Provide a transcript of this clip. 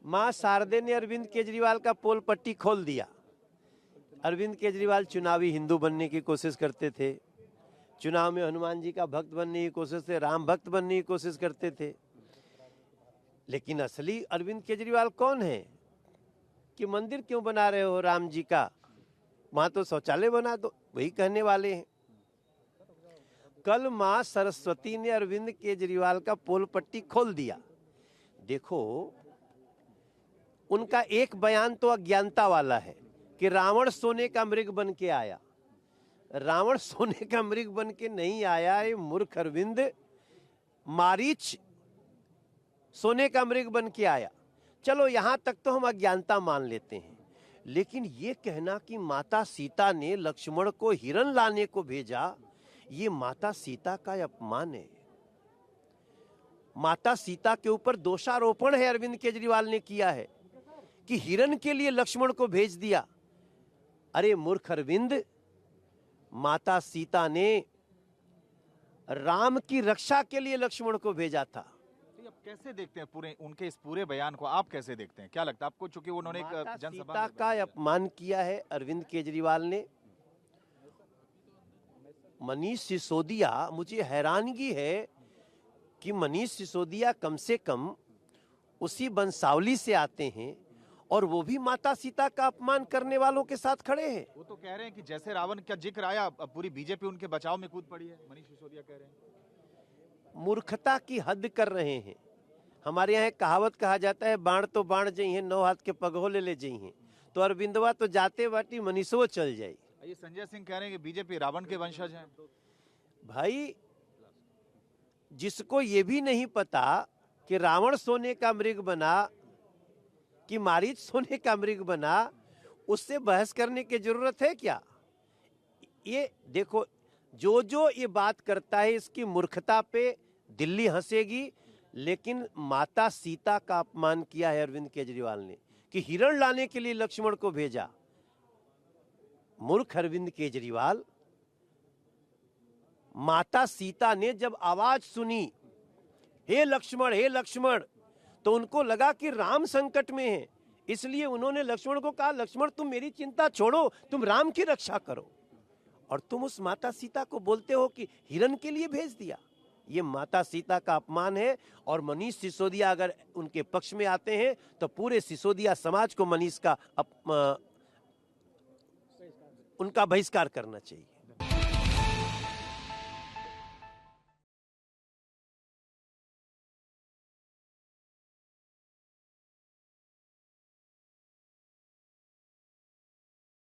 मां शारदे ने अरविंद केजरीवाल का पोल पट्टी खोल दिया। अरविंद केजरीवाल चुनावी हिंदू बनने की कोशिश करते थे, चुनाव में हनुमान जी का भक्त बनने की कोशिश से राम भक्त बनने की कोशिश करते थे। लेकिन असली अरविंद केजरीवाल कौन है कि मंदिर क्यों बना रहे हो राम जी का, वहां तो शौचालय बना दो, वही कहने वाले हैं। कल मां सरस्वती ने अरविंद केजरीवाल का पोल पट्टी खोल दिया। देखो, उनका एक बयान तो अज्ञानता वाला है कि रावण सोने का मृग बन के आया। रावण सोने का मृग बन के नहीं आया, ये मूर्ख अरविंद मारीच सोने का मृग बन के आया। चलो यहां तक तो हम अज्ञानता मान लेते हैं, लेकिन ये कहना कि माता सीता ने लक्ष्मण को हिरण लाने को भेजा, ये माता सीता का अपमान है। माता सीता के ऊपर दोषारोपण है अरविंद केजरीवाल ने किया है कि हिरण के लिए लक्ष्मण को भेज दिया। अरे मूर्ख अरविंद, माता सीता ने राम की रक्षा के लिए लक्ष्मण को भेजा था। आप कैसे देखते हैं पूरे उनके इस पूरे बयान को, आप कैसे देखते हैं? क्या लगता है आपको, चूंकि उन्होंने एक जनसभा सीता का अपमान किया है अरविंद केजरीवाल ने। मनीष सिसोदिया, मुझे हैरानगी है कि मनीष सिसोदिया कम से कम उसी वंशावली से आते हैं और वो भी माता सीता का अपमान करने वालों के साथ खड़े हैं। वो तो कह रहे हैं कि जैसे रावण का जिक्र आया, अब पूरी बीजेपी उनके बचाव में कूद पड़ी है, मनीष सिसोदिया कह रहे हैं। मूर्खता की हद कर रहे हैं। हमारे यहाँ एक कहावत कहा जाता है, बाण तो बाण जई हैं, 9 हाथ के पगहोले ले जई हैं। तो अरविंदवा तो जाते बाटी मनीषो चल जाई। ये संजय सिंह कह रहे हैं कि बीजेपी रावण के वंशज हैं। भाई, जिसको ये भी नहीं पता कि रावण सोने का मृग बना कि मारीच सोने का मृग बना, उससे बहस करने की जरूरत है क्या? ये देखो, जो जो ये बात करता है इसकी मूर्खता पे दिल्ली हंसेगी, लेकिन माता सीता का अपमान किया है अरविंद केजरीवाल ने कि हिरण लाने के लिए लक्ष्मण को भेजा। मूर्ख अरविंद केजरीवाल, माता सीता ने जब आवाज सुनी हे लक्ष्मण, तो उनको लगा कि राम संकट में है, इसलिए उन्होंने लक्ष्मण को कहा, लक्ष्मण तुम मेरी चिंता छोड़ो, तुम राम की रक्षा करो। और तुम उस माता सीता को बोलते हो कि हिरण के लिए भेज दिया। ये माता सीता का अपमान है। और मनीष सिसोदिया अगर उनके पक्ष में आते हैं तो पूरे सिसोदिया समाज को मनीष का उनका बहिष्कार करना चाहिए।